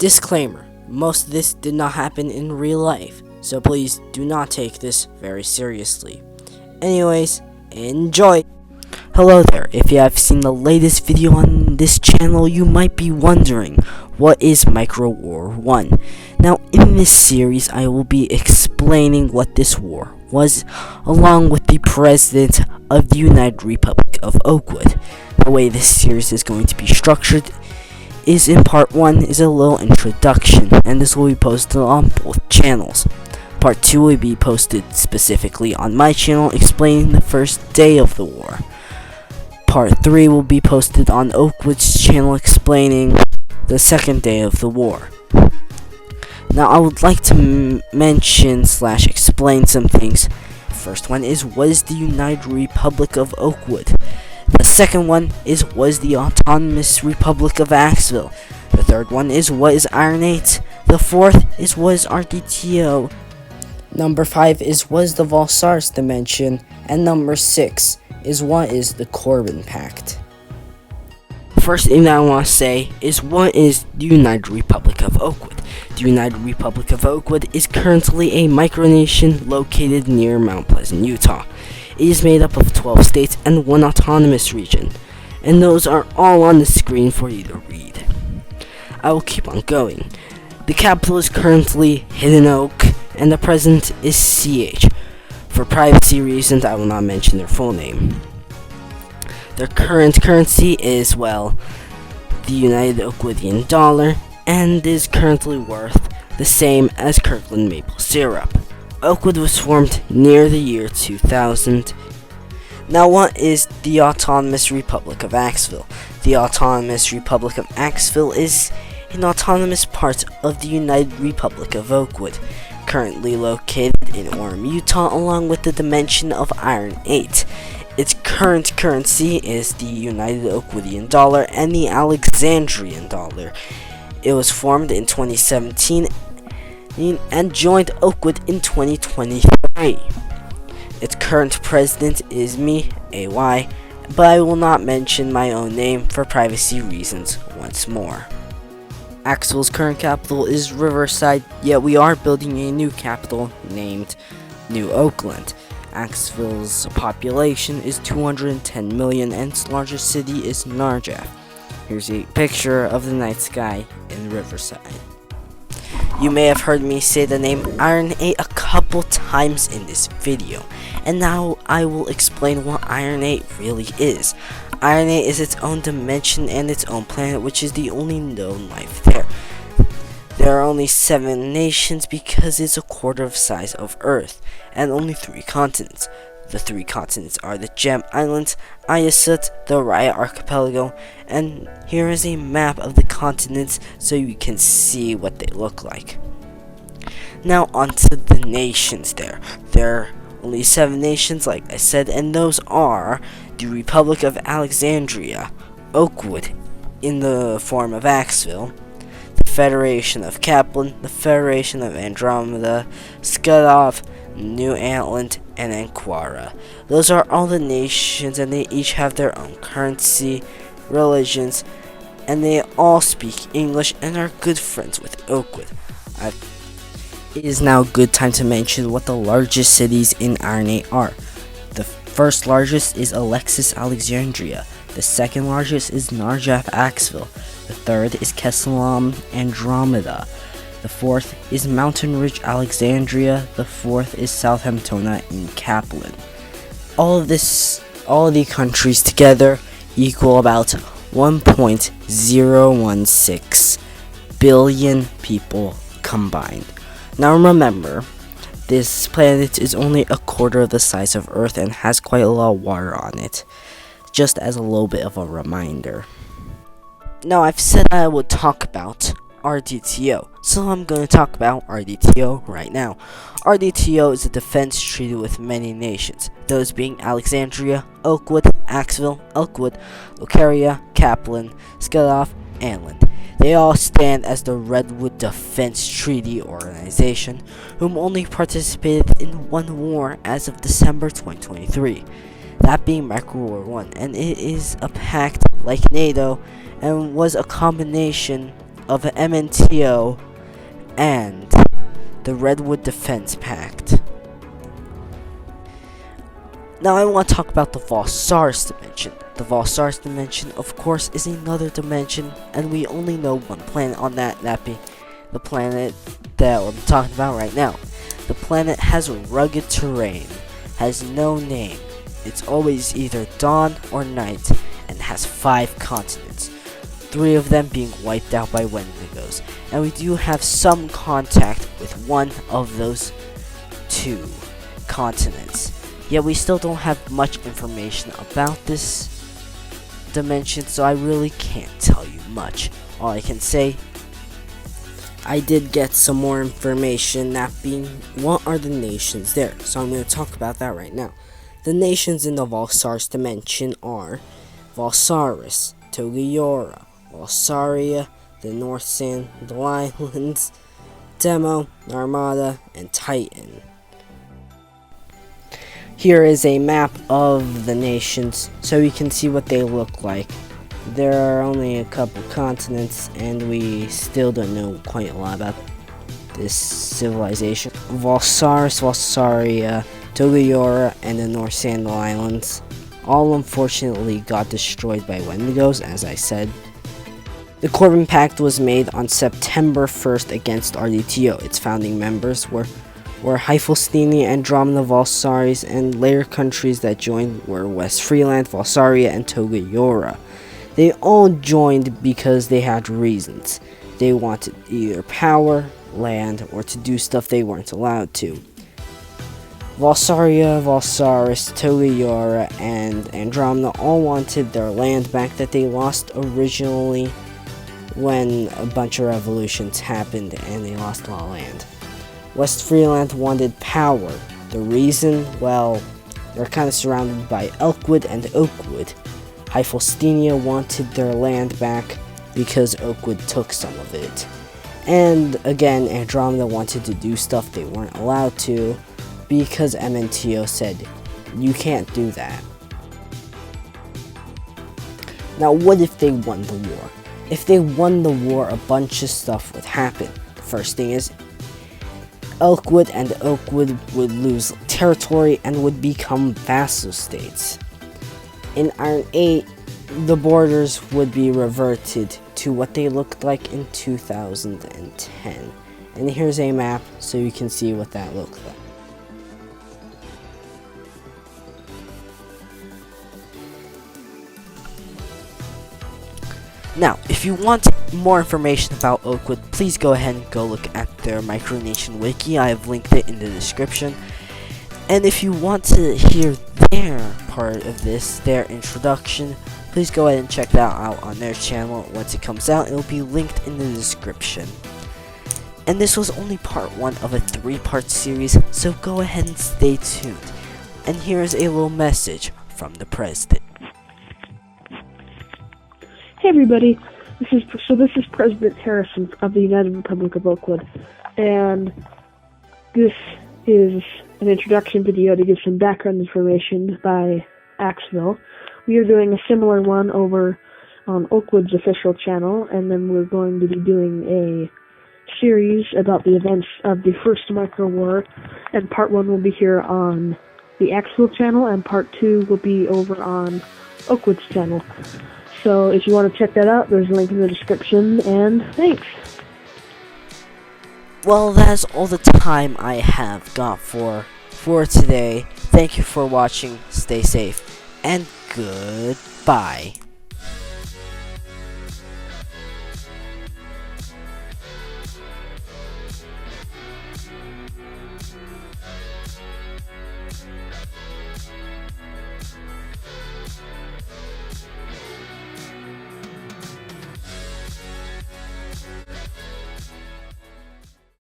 Disclaimer: most of this did not happen in real life, so please do not take this very seriously. Anyways, enjoy! Hello there, if you have seen the latest video on this channel, you might be wondering, what is Micro War 1? Now, in this series, I will be explaining what this war was, along with the President of the United Republic of Oakwood. The way this series is going to be structured is in part 1 is a little introduction, and this will be posted on both channels. Part 2 will be posted specifically on my channel, explaining the first day of the war. Part 3 will be posted on Oakwood's channel, explaining the second day of the war. Now, I would like to mention / explain some things. The first one is, what is the United Republic of Oakwood? The second one is, what is the Autonomous Republic of Axville? The third one is, what is Iron 8? The fourth is, what is RDTO? Number 5 is, what is the Valsars Dimension? And number 6 is, what is the Corbin Pact? First thing that I want to say is, what is the United Republic of Oakwood? The United Republic of Oakwood is currently a micronation located near Mount Pleasant, Utah. It is made up of 12 states and 1 autonomous region, and those are all on the screen for you to read. I will keep on going. The capital is currently Hidden Oak, and the president is CH. For privacy reasons, I will not mention their full name. Their current currency is, well, the United Oakwoodian dollar, and is currently worth the same as Kirkland maple syrup. Oakwood was formed near the year 2000. Now, what is the Autonomous Republic of Axville? The Autonomous Republic of Axville is an autonomous part of the United Republic of Oakwood, currently located in Orem, Utah, along with the dimension of Iron 8. Its current currency is the United Oakwoodian dollar and the Alexandrian dollar. It was formed in 2017 and joined Oakwood in 2023. Its current president is me, AY, but I will not mention my own name for privacy reasons once more. Axville's current capital is Riverside, yet we are building a new capital named New Oakland. Axville's population is 210 million and its largest city is Narjaf. Here's a picture of the night sky in Riverside. You may have heard me say the name Iron 8 a couple times in this video, and now I will explain what Iron 8 really is. Iron 8 is its own dimension and its own planet, which is the only known life there. There are only 7 nations because it's a quarter of the size of Earth, and only 3 continents. The 3 continents are the Gem Islands, Ayasut, the Raya Archipelago, and here is a map of the continents so you can see what they look like. Now onto the nations there. There are only 7 nations, like I said, and those are the Republic of Alexandria, Oakwood in the form of Axville, the Federation of Kaplan, the Federation of Andromeda, Skudov, New Antland, and Anquara. Those are all the nations, and they each have their own currency, religions, and they all speak English and are good friends with Oakwood. It is now a good time to mention what the largest cities in Iron 8 are. The first largest is Alexis Alexandria. The second largest is Narjaf Axville. The third is Kesselam Andromeda. The fourth is Mountain Ridge Alexandria. The fourth is Southamptona in Kaplan. All of the countries together equal about 1.016 billion people combined. Now remember, this planet is only a quarter of the size of Earth and has quite a lot of water on it, just as a little bit of a reminder. Now, I've said I would talk about RDTO, so I'm going to talk about RDTO right now. RDTO is a defense treaty with many nations, those being Alexandria, Oakwood, Axville, Oakwood, Locaria, Kaplan, Skudov, Antland. They all stand as the Redwood Defense Treaty Organization, whom only participated in one war as of December 2023, that being Micro War 1, and it is a pact like NATO and was a combination of MNTO and the Redwood Defense Pact. Now I want to talk about the Valsaris dimension. The Valsaris dimension, of course, is another dimension, and we only know one planet on that being the planet that I'm talking about right now. The planet has rugged terrain, has no name. It's always either dawn or night, and has 5 continents, 3 of them being wiped out by Wendigos. And we do have some contact with one of those 2 continents. Yet we still don't have much information about this dimension, so I really can't tell you much. All I can say, I did get some more information, that being, what are the nations there? So I'm going to talk about that right now. The nations in the Valsaris dimension are Valsaris, Togiora, Valsaria, the North Sandal Islands, Demo, Narmada, and Titan. Here is a map of the nations, so you can see what they look like. There are only a couple continents, and we still don't know quite a lot about this civilization. Valsaris, Valsaria, Togiora, and the North Sandal Islands all unfortunately got destroyed by Wendigos, as I said. The Corbin Pact was made on September 1st against RDTO. Its founding members were Hyphostenia, Andromeda, Valsaris, and later countries that joined were West Freeland, Valsaria, and Togiora. They all joined because they had reasons. They wanted either power, land, or to do stuff they weren't allowed to. Valsaria, Valsaris, Togiora, and Andromeda all wanted their land back that they lost originally when a bunch of revolutions happened and they lost a lot of land. West Freeland wanted power. The reason? Well, they're kind of surrounded by Elkwood and Oakwood. Hyphostenia wanted their land back because Oakwood took some of it. And again, Andromeda wanted to do stuff they weren't allowed to because MNTO said, you can't do that. Now, what if they won the war? If they won the war, a bunch of stuff would happen. The first thing is, Elkwood and Oakwood would lose territory and would become vassal states. In Iron 8, the borders would be reverted to what they looked like in 2010. And here's a map so you can see what that looked like. Now, if you want more information about Oakwood, please go ahead and go look at their Micronation Wiki. I have linked it in the description. And if you want to hear their part of this, their introduction, please go ahead and check that out on their channel. Once it comes out, it will be linked in the description. And this was only part 1 of a 3-part series, so go ahead and stay tuned. And here's a little message from the president. Hey everybody, this is President Harrison of the United Republic of Oakwood, and this is an introduction video to give some background information by Axville. We are doing a similar one over on Oakwood's official channel, and then we're going to be doing a series about the events of the First Micro War, and part 1 will be here on the Axville channel, and part 2 will be over on Oakwood's channel. So if you want to check that out, there's a link in the description, and thanks! Well, that's all the time I have got for today. Thank you for watching, stay safe, and goodbye.